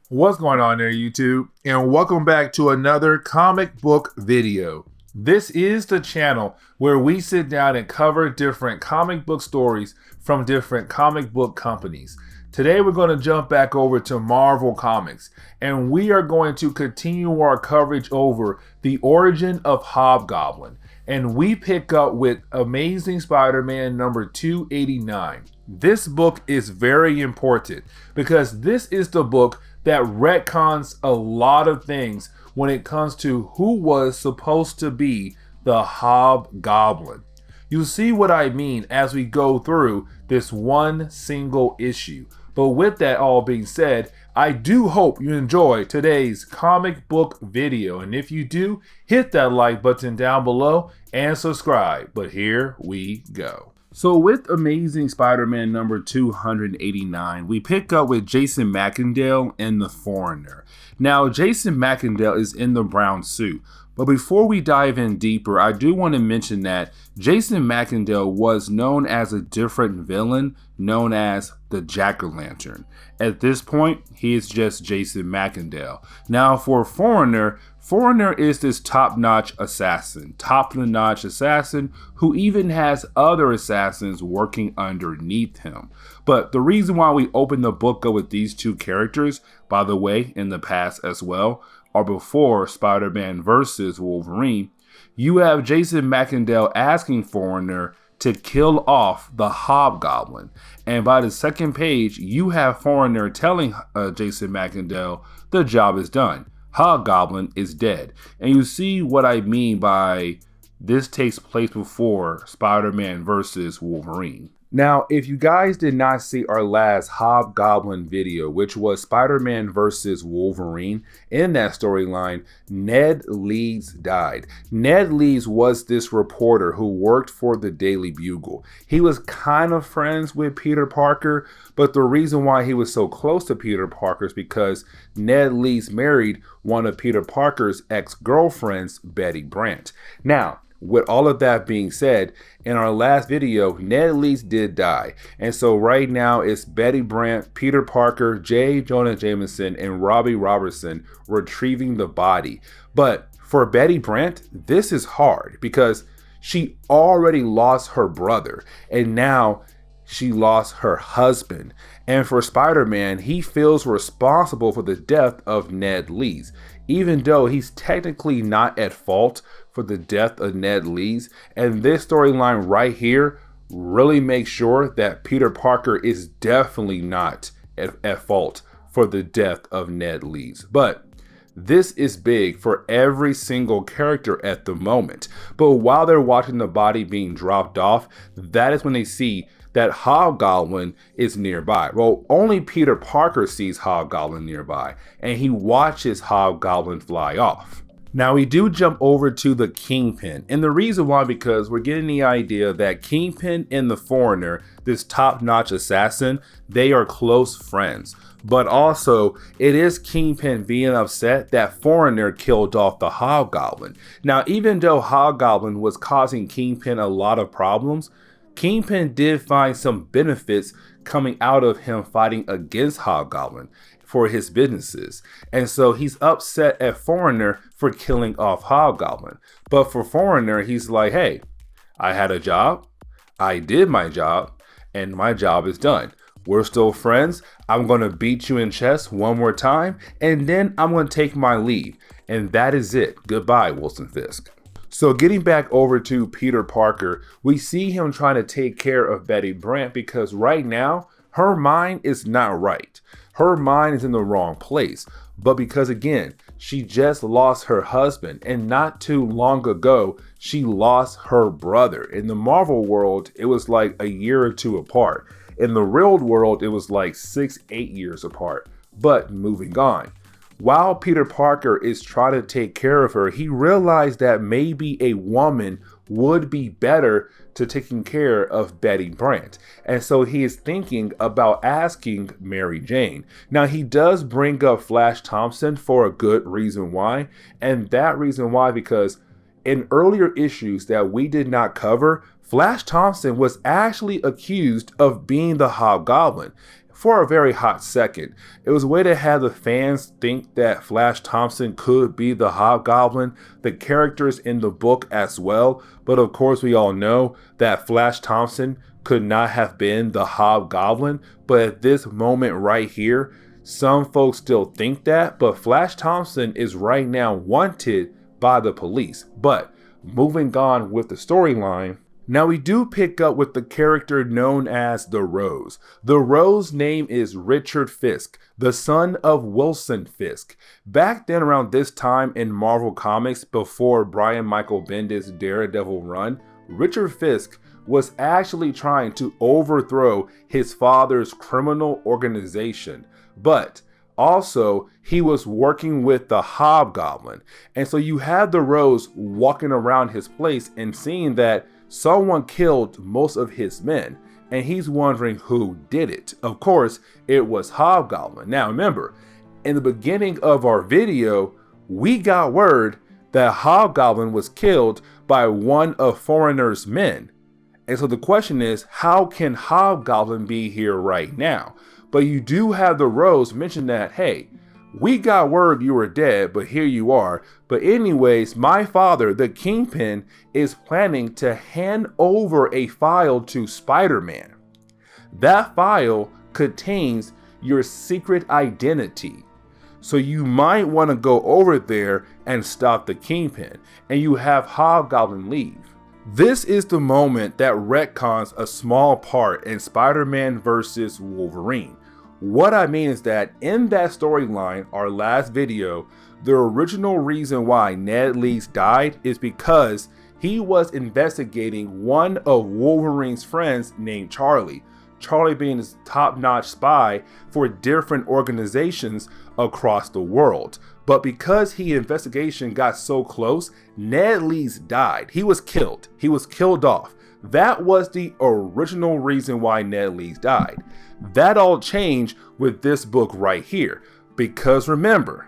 What's going on there, YouTube? And welcome back to another comic book video. This is the channel where we sit down and cover different comic book stories from different comic book companies. Today we're going to jump back over to Marvel Comics, and we are going to continue our coverage over the Origin of Hobgoblin. And we pick up with Amazing Spider-Man number 289. This book is very important because this is the book that retcons a lot of things when it comes to who was supposed to be the Hobgoblin. You'll see what I mean as we go through this one single issue. But with that all being said, I do hope you enjoy today's comic book video. And if you do, hit that like button down below and subscribe. But here we go. So with Amazing Spider-Man number 289, we pick up with Jason Macendale and the Foreigner. Now, Jason Macendale is in the brown suit. But before we dive in deeper, I do want to mention that Jason Macendale was known as a different villain known as the Jack-O-Lantern. At this point, he is just Jason Macendale. Now for Foreigner is this top-notch assassin who even has other assassins working underneath him. But the reason why we open the book up with these two characters, by the way, in the past as well, or before Spider-Man vs. Wolverine, you have Jason Macendale asking Foreigner to kill off the Hobgoblin. And by the second page, you have Foreigner telling Jason Macendale the job is done. Hobgoblin is dead. And you see what I mean by this takes place before Spider-Man vs. Wolverine. Now, if you guys did not see our last Hobgoblin video, which was Spider-Man vs. Wolverine, in that storyline, Ned Leeds died. Ned Leeds was this reporter who worked for the Daily Bugle. He was kind of friends with Peter Parker, but the reason why he was so close to Peter Parker is because Ned Leeds married one of Peter Parker's ex-girlfriends, Betty Brant. Now, with all of that being said, in our last video, Ned Leeds did die. And so right now it's Betty Brant, Peter Parker, J. Jonah Jameson, and Robbie Robertson retrieving the body. But for Betty Brant, this is hard because she already lost her brother and now she lost her husband. And for Spider-Man, he feels responsible for the death of Ned Lees, even though he's technically not at fault for the death of Ned Lees. And this storyline right here really makes sure that Peter Parker is definitely not at fault for the death of Ned Lees. But this is big for every single character at the moment. But while they're watching the body being dropped off, that is when they see that Hobgoblin is nearby. Well, only Peter Parker sees Hobgoblin nearby, and he watches Hobgoblin fly off. Now we do jump over to the Kingpin, and the reason why, because we're getting the idea that Kingpin and the Foreigner, this top-notch assassin, they are close friends. But also, it is Kingpin being upset that Foreigner killed off the Hobgoblin. Now, even though Hobgoblin was causing Kingpin a lot of problems, Kingpin did find some benefits coming out of him fighting against Hobgoblin for his businesses. And so he's upset at Foreigner for killing off Hobgoblin. But for Foreigner, he's like, hey, I had a job, I did my job, and my job is done. We're still friends. I'm going to beat you in chess one more time, and then I'm going to take my leave. And that is it. Goodbye, Wilson Fisk. So getting back over to Peter Parker, we see him trying to take care of Betty Brant because right now, her mind is not right. Her mind is in the wrong place. But because again, she just lost her husband, and not too long ago, she lost her brother. In the Marvel world, it was like a year or two apart. In the real world, it was like 6-8 years apart. But moving on. While Peter Parker is trying to take care of her, he realized that maybe a woman would be better to taking care of Betty Brant. And so he is thinking about asking Mary Jane. Now he does bring up Flash Thompson for a good reason why. And that reason why, because in earlier issues that we did not cover, Flash Thompson was actually accused of being the Hobgoblin. for a very hot second. It was a way to have the fans think that Flash Thompson could be the Hobgoblin, the characters in the book as well. But of course, we all know that Flash Thompson could not have been the Hobgoblin. But at this moment right here, some folks still think that. But Flash Thompson is right now wanted by the police. But moving on with the storyline, now we do pick up with the character known as the Rose. The Rose name is Richard Fisk, the son of Wilson Fisk. Back then around this time in Marvel Comics, before Brian Michael Bendis' Daredevil run, Richard Fisk was actually trying to overthrow his father's criminal organization. But also, he was working with the Hobgoblin. And so you had the Rose walking around his place and seeing that someone killed most of his men, and he's wondering who did it. Of course, it was Hobgoblin. Now remember, in the beginning of our video, we got word that Hobgoblin was killed by one of Foreigner's men. And so the question is, how can Hobgoblin be here right now? But you do have the Rose mention that, hey, we got word you were dead, but here you are. But anyways, my father, the Kingpin, is planning to hand over a file to Spider-Man. That file contains your secret identity. So you might want to go over there and stop the Kingpin. And you have Hobgoblin leave. This is the moment that retcons a small part in Spider-Man vs. Wolverine. What I mean is that in that storyline, our last video, the original reason why Ned Leeds died is because he was investigating one of Wolverine's friends named Charlie. Charlie being his top-notch spy for different organizations across the world. But because his investigation got so close, Ned Leeds died. He was killed. He was killed off. That was the original reason why Ned Leeds died. That all changed with this book right here. Because remember,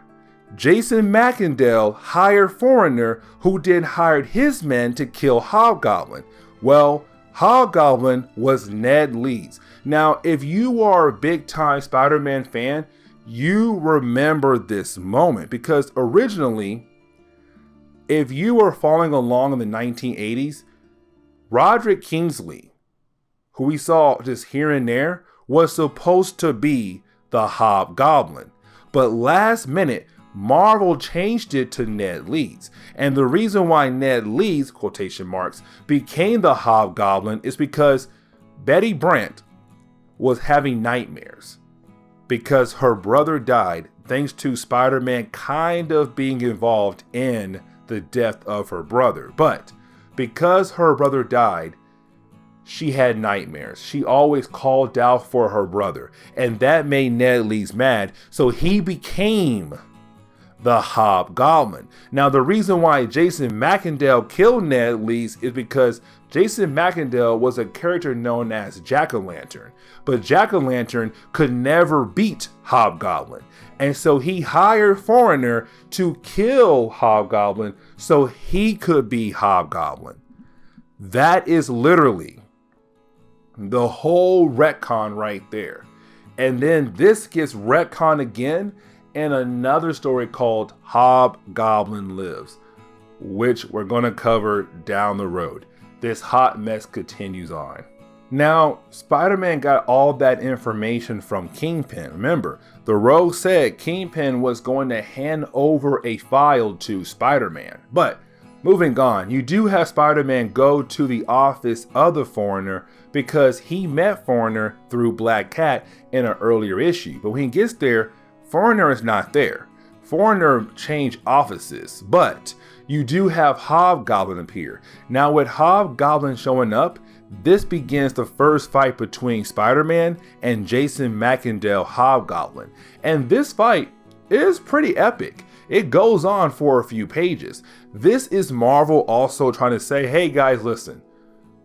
Jason Macendale hired Foreigner, who then hired his men to kill Hobgoblin. Well, Hobgoblin was Ned Leeds. Now, if you are a big-time Spider-Man fan, you remember this moment. Because originally, if you were following along in the 1980s, Roderick Kingsley, who we saw just here and there, was supposed to be the Hobgoblin. But last minute, Marvel changed it to Ned Leeds. And the reason why Ned Leeds, quotation marks, became the Hobgoblin is because Betty Brant was having nightmares because her brother died thanks to Spider-Man kind of being involved in the death of her brother. But because her brother died, she had nightmares. She always called out for her brother, and that made Ned Leeds mad, so he became the Hobgoblin. Now, the reason why Jason Macendale killed Ned Leeds is because Jason Macendale was a character known as Jack-o'-lantern, but Jack-o'-lantern could never beat Hobgoblin, and so he hired Foreigner to kill Hobgoblin so he could be Hobgoblin. That is literally the whole retcon right there. And then this gets retcon again in another story called Hobgoblin Lives, which we're going to cover down the road. This hot mess continues on. Now, Spider-Man got all that information from Kingpin. Remember, the Rogue said Kingpin was going to hand over a file to Spider-Man. But moving on, you do have Spider-Man go to the office of the Foreigner because he met Foreigner through Black Cat in an earlier issue. But when he gets there, Foreigner is not there. Foreigner changed offices, but you do have Hobgoblin appear. Now with Hobgoblin showing up, this begins the first fight between Spider-Man and Jason Macendale Hobgoblin. And this fight is pretty epic. It goes on for a few pages. This is Marvel also trying to say, hey guys, listen.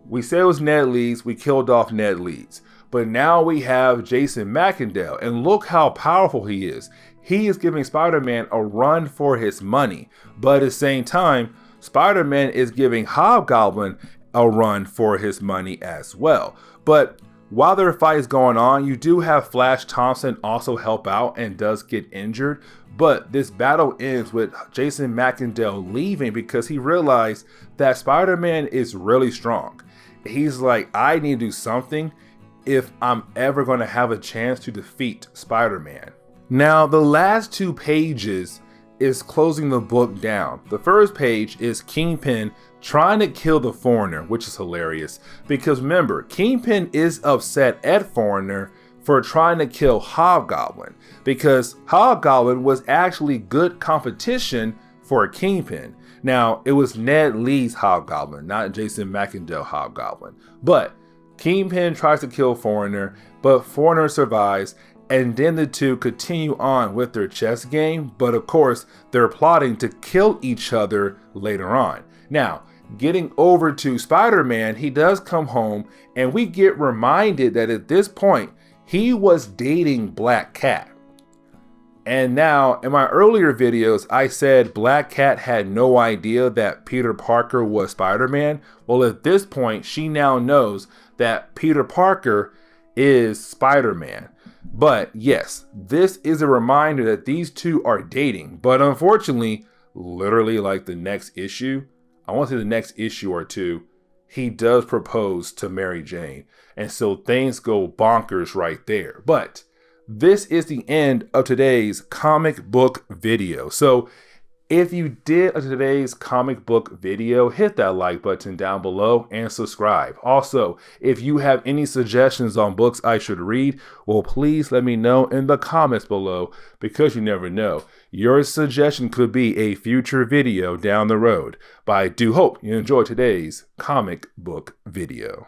We said it was Ned Leeds, we killed off Ned Leeds. But now we have Jason Macendale, and look how powerful he is. He is giving Spider-Man a run for his money. But at the same time, Spider-Man is giving Hobgoblin a run for his money as well. But while their fight is going on, you do have Flash Thompson also help out and does get injured. But this battle ends with Jason Macendale leaving because he realized that Spider-Man is really strong. He's like, I need to do something if I'm ever going to have a chance to defeat Spider-Man. Now, the last 2 pages is closing the book down. The first page is Kingpin trying to kill the Foreigner, which is hilarious because remember, Kingpin is upset at Foreigner for trying to kill Hobgoblin because Hobgoblin was actually good competition for Kingpin. Now, it was Ned Leeds Hobgoblin, not Jason Macendale Hobgoblin. But Kingpin tries to kill Foreigner, but Foreigner survives, and then the two continue on with their chess game, but of course, they're plotting to kill each other later on. Now, getting over to Spider-Man, he does come home, and we get reminded that at this point, he was dating Black Cat. And now, in my earlier videos, I said Black Cat had no idea that Peter Parker was Spider-Man. Well, at this point, she now knows that Peter Parker is Spider-Man. But yes, this is a reminder that these two are dating. But unfortunately, literally like the next issue, I want to say the next issue or 2, he does propose to Mary Jane. And so things go bonkers right there. But this is the end of today's comic book video. So if you did today's comic book video, hit that like button down below and subscribe. Also, if you have any suggestions on books I should read, well, please let me know in the comments below because you never know. Your suggestion could be a future video down the road. But I do hope you enjoyed today's comic book video.